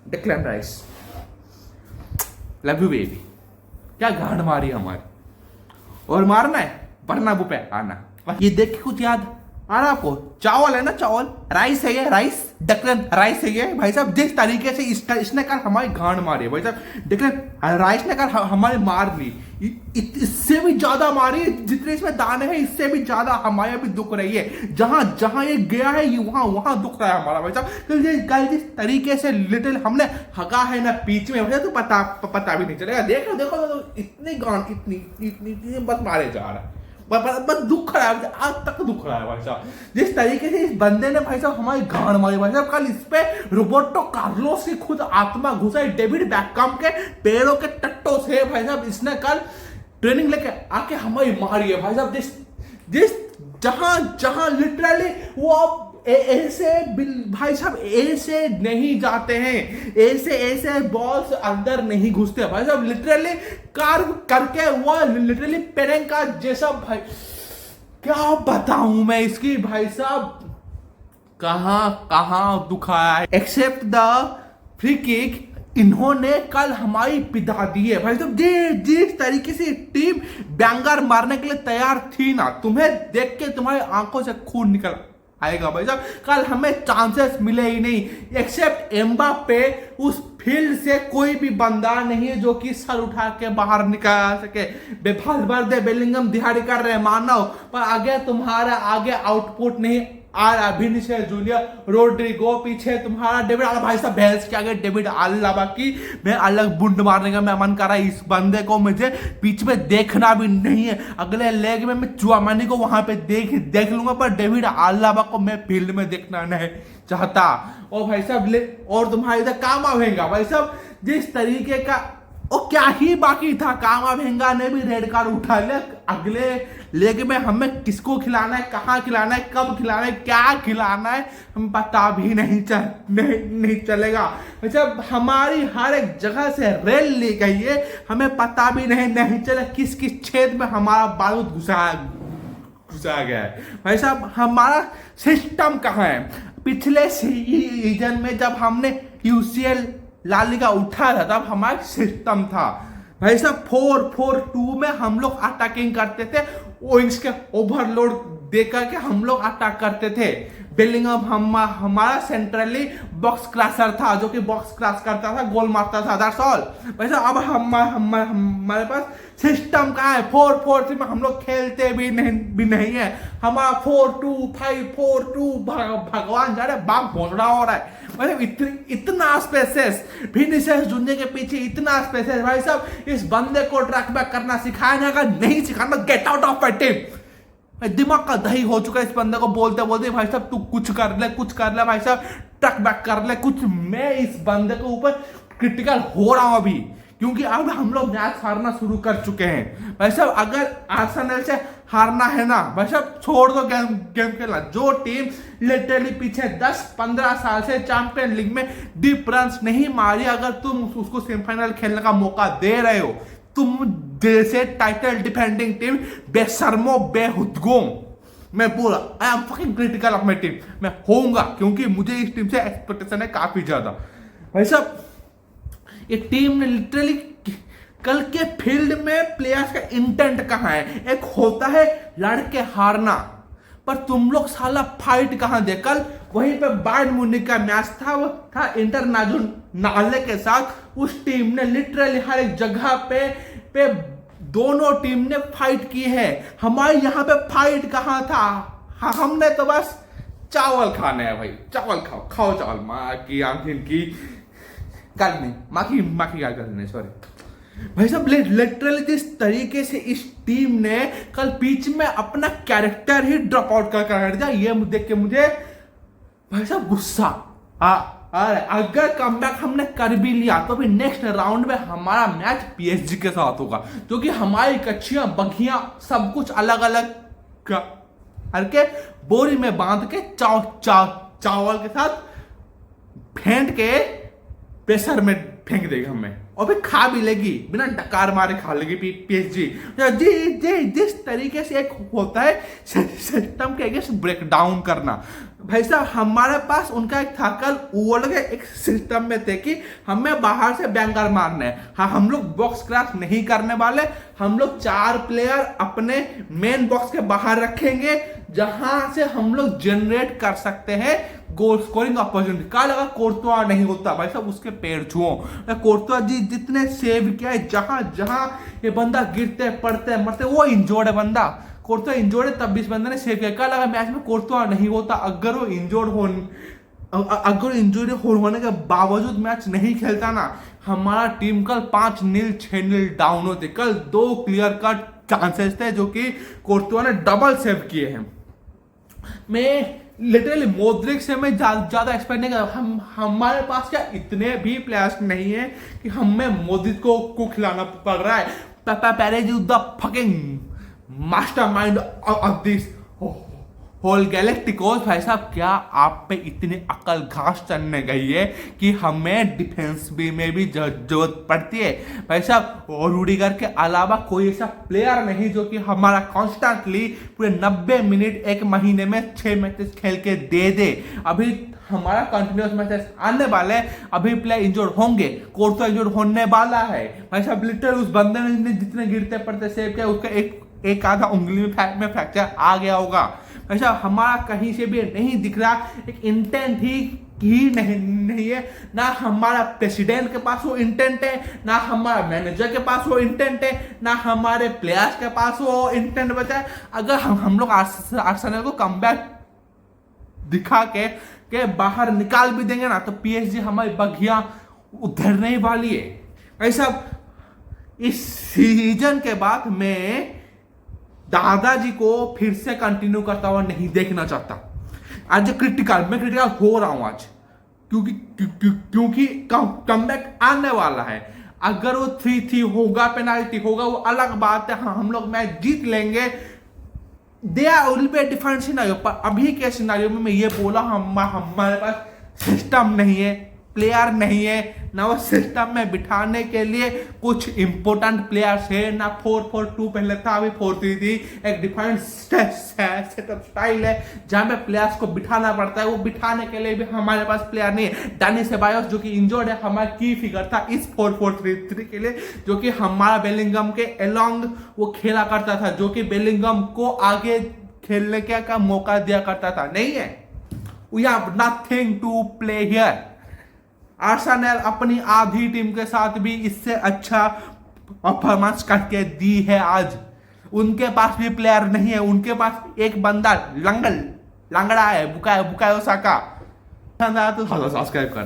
Decline rice, love you baby. क्या गांड मारी हमारी, और मारना है वरना पे आना। ये देख के कुछ याद आ रहा आपको? चावल है ना, चावल, राइस है ये, राइस, डिक्लेन राइस है ये भाई साहब। जिस तरीके से इसने कल हमारी गांड मारी भाई साहब, डिक्लेन राइस ने कल हमारी मार ली, इससे भी ज्यादा मारी, जितने इसमें दाने हैं इससे भी ज्यादा हमारे भी दुख रही है। जहां जहां ये गया है ये वहां दुख रहा है हमारा भाई साहब। कल जिस तरीके से लिटिल हमने हगा है ना बीच में भाई, तो पता भी नहीं चलेगा। देखो देखो तो इतनी गांड, इतनी बस मारे जा रहा है, बस दुख रहा है, आज तक दुख रहा है भाई साहब। जिस तरीके से इस बंदे ने भाई साहब हमारी गांड मारी भाई साहब, कल इस पे रोबर्टो कार्लोस की खुद आत्मा घुसाई, डेविड बैकहम के पैरों के टट्टों से भाई साहब इसने कल ट्रेनिंग लेके आके हमारी मारी है भाई साहब। जिस जहां लिटरली वो ऐसे भाई साहब ऐसे नहीं जाते हैं, ऐसे बॉल्स अंदर नहीं घुसते भाई साहब। लिटरली कार करके वो लिटरली पेरेंट का जैसा भाई, क्या बताऊं मैं इसकी भाई साहब, कहां दुखाया है। एक्सेप्ट द फ्री किक इन्होंने कल हमारी पिधा दी है भाई साहब। जिस तरीके से टीम बैंगर मारने के लिए तैयार थी ना, तुम्हें देख के तुम्हारी आंखों से खून निकल आएगा भाई साहब। कल हमें चांसेस मिले ही नहीं, एक्सेप्ट एम्बाप्पे। उस फील्ड से कोई भी बंदा नहीं है जो कि सर उठा के बाहर निकाल सके। बेल्लिंगम बेलिंगम दिहाड़ी कर रहे हैं मानव, पर आगे तुम्हारा आगे आउटपुट नहीं आ रहा। विनीसियस जूनियर, रोड्रिगो, पीछे तुम्हारा डेविड आल्बा भाई साहब, भैंस के आगे डेविड आल्बा की मैं अलग बुंड मारने का मैं मन कर रहा है। इस बंदे को मुझे बीच में देखना भी नहीं है। अगले लेग में मैं चुआमानी को वहां पे देख लूंगा, पर डेविड आल्बा को मैं फील्ड में देखना नहीं चाहता। और भाई साहब और तुम्हारे इधर काम आवेगा भाई साहब, जिस तरीके का और क्या ही बाकी था। कामाविंगा ने भी रेड कार्ड उठा लिया। अगले लेग में हमें किसको खिलाना है, कहाँ खिलाना है, कब खिलाना है, क्या खिलाना है, हम पता भी नहीं चलेगा। जब हमारी हर एक जगह से रेल ली गई है, हमें पता भी नहीं चला किस किस छेद में हमारा बारूद घुसा गया है भाई साहब। हमारा सिस्टम कहाँ है? पिछले सीजन में जब हमने यूसीएल ला लीगा उठा था तब हमारा सिस्टम था भाई साहब 4-4-2 में हम लोग अटैकिंग करते थे। विंग्स के ओवरलोड देकर के हम लोग अटैक करते थे। बेलिंगम हमारा सेंट्रली बॉक्स क्रैशर था, जो कि बॉक्स क्रैश करता था, गोल मारता था, दैट्स ऑल। वैसे अब हमारे पास सिस्टम कहाँ है? 4-4-3 में हम लोग खेलते भी नहीं है। हमारा 4-2-5-4-2 भगवान जाने बाप भोसड़ा हो रहा है। मतलब इतना स्पेसेस, विनीसियस जूनियर के पीछे इतना स्पेसेस भाई साहब। इस बंदे को ट्रैक बैक करना सिखाया जाएगा, नहीं सिखाना, get out of my team. दिमाग का दही हो चुका है इस बंदे को बोलते बोलते भाई साहब। तू कुछ कर ले भाई साहब, ट्रक बैक कर ले कुछ। मैं इस बंदे के ऊपर क्रिटिकल हो रहा हूं अभी, क्योंकि अब हम लोग मैच हारना शुरू कर चुके हैं भाई साहब। अगर आर्सेनल से हारना है ना भाई साहब, छोड़ दो गेम खेलना। जो टीम लिटरली पीछे 10-15 साल से चैंपियन लीग में डीप रन्स नहीं मारी, अगर तुम उसको सेमीफाइनल खेलने का मौका दे रहे हो, तुम जैसे टाइटल डिफेंडिंग टीम बेशर्मो बेहुदगो, मैं पूरा I am fucking critical of my team मैं होऊंगा, क्योंकि मुझे इस टीम से एक्सपेक्टेशन है काफी ज्यादा भाई साहब। ये टीम ने लिटरली कल के फील्ड में प्लेयर्स का इंटेंट कहाँ है? एक होता है लड़के हारना, पर तुम लोग साला फाइट कहाँ दे? कल वहीं पे बायर्न म्यूनिख का मैच था, वो था इंटरनेशनल के साथ। उस टीम ने लिटरली हर एक जगह पे दोनों टीम ने फाइट की है। हमारे यहाँ पे फाइट कहाँ था? हमने तो बस चावल खाने हैं भाई, चावल खाओ चावल। माँ की आंखिन की कल नहीं, माँ की गाल नहीं, सॉरी भाई साहब। लिटरली जिस तरीके से इस टीम ने कल बीच में अपना कैरेक्टर ही ड्रॉप आउट कर दिया, ये देख के मुझे भाई साहब गुस्सा अगर कमबैक हमने कर भी लिया तो भी नेक्स्ट राउंड में हमारा मैच पीएसजी के साथ होगा, क्योंकि हमारी कच्चियां बघियां सब कुछ अलग अलग करके बोरी में बांध के चावल के साथ फेंट के प्रेशर में फेंक देगी हमें और फिर खा भी लेगी, बिना डकार मारे खा लेगी पीएसजी। जिस तरीके से एक होता है सिस्टम के अगेंस्ट ब्रेक डाउन करना, भाई साहब हमारे पास उनका एक था कल, वो लोग एक सिस्टम में थे कि हमें बाहर से बैंगर मारना है। हाँ, हम लोग बॉक्स क्रैश नहीं करने वाले, हम लोग 4 प्लेयर अपने मेन बॉक्स के बाहर रखेंगे जहां से हम लोग जनरेट कर सकते हैं गोल स्कोरिंग अपॉर्चुनिटी। कहा लगा कोर्तुआ नहीं होता, भाई साहब उसके पैर छुओ। कोर्तुआ जी जितने सेव किया है, जहां जहां ये बंदा गिरते पड़ते मरते, वो इंजोर्ड है बंदा। कोर्तुआ इंजोर्ड है तब भी इस बंदे ने सेव किया। कहा लगा मैच में कोर्तुआ नहीं होता, अगर वो इंजोर्ड होने के बावजूद मैच नहीं खेलता ना, हमारा टीम कल 5-0 6-0 डाउन होते। कल 2 क्लियर कट चांसेस थे जो कि कोर्तुआ ने डबल सेव किए हैं। मैं लिटरली मोद्रिक से मैं ज्यादा एक्सपेक्ट नहीं कर, हमारे पास क्या इतने भी प्लेयर्स नहीं है कि हमें मोद्रिक को खिलाना पड़ रहा है। Perez is the fucking mastermind of this whole galacticos. भाई साहब क्या आप पे इतनी अकल घास चढ़ने गई है कि हमें डिफेंस में भी जरूरत पड़ती है। भाई साहब रूडिगर के अलावा कोई ऐसा प्लेयर नहीं जो कि हमारा कॉन्स्टेंटली पूरे 90 मिनट एक महीने में 6 मैचेस खेल के दे दे। अभी हमारा कंटिन्यूस मैचेस आने वाले हैं, अभी प्लेयर इंजोर्ड होंगे, कोर्तुआ इंजोर्ड होने वाला है। भाई साहब लिटरली उस बंदे ने जितने गिरते पड़ते सेव किया, उसका एक आधा उंगली में फ्रैक्चर आ गया होगा। ऐसा हमारा कहीं से भी नहीं दिख रहा, एक इंटेंट ही नहीं है। ना हमारा प्रेसिडेंट के पास वो इंटेंट है, ना हमारा मैनेजर के पास वो इंटेंट है, ना हमारे प्लेयर्स के पास वो इंटेंट बचा है। अगर हम लोग आर्सेनल को कमबैक दिखा के बाहर निकाल भी देंगे ना, तो पीएसजी हमारी बगिया उधरने वाली है। ऐसा इस सीजन के बाद मैं दादाजी को फिर से कंटिन्यू करता हुआ नहीं देखना चाहता। आज मैं क्रिटिकल हो रहा हूं आज, क्योंकि कमबैक आने वाला है। अगर वो 3-3 होगा, पेनाल्टी होगा, वो अलग बात है। हाँ, हम लोग मैच जीत लेंगे, they will be a different scenario. पर अभी के सिनेरियो में मैं ये बोला, हमारे पास सिस्टम नहीं है, प्लेयर नहीं है, ना वो सिस्टम में बिठाने के लिए कुछ इंपोर्टेंट प्लेयर्स है, ना 4-4-2 पहले था, अभी 4-3-3 एक डिफरेंट सेटअप स्टाइल है जहां पे प्लेयर्स को बिठाना पड़ता है। वो बिठाने के लिए भी हमारे पास प्लेयर नहीं है। डानी सेबायोस जो कि इंजर्ड है, हमारा की फिगर था इस 4-4-3 के लिए, जो कि हमारा बेलिंगम के अलोंग वो खेला करता था, जो कि बेलिंगम को आगे खेलने का मौका दिया करता था। नहीं है, we have nothing to play here. Arsenal अपनी आधी टीम के साथ भी इससे अच्छा परफॉर्मेंस करके दी है आज। उनके पास भी प्लेयर नहीं है, उनके पास एक बंदा लंगड़ा है, बुकायो साका। तो सब्सक्राइब कर।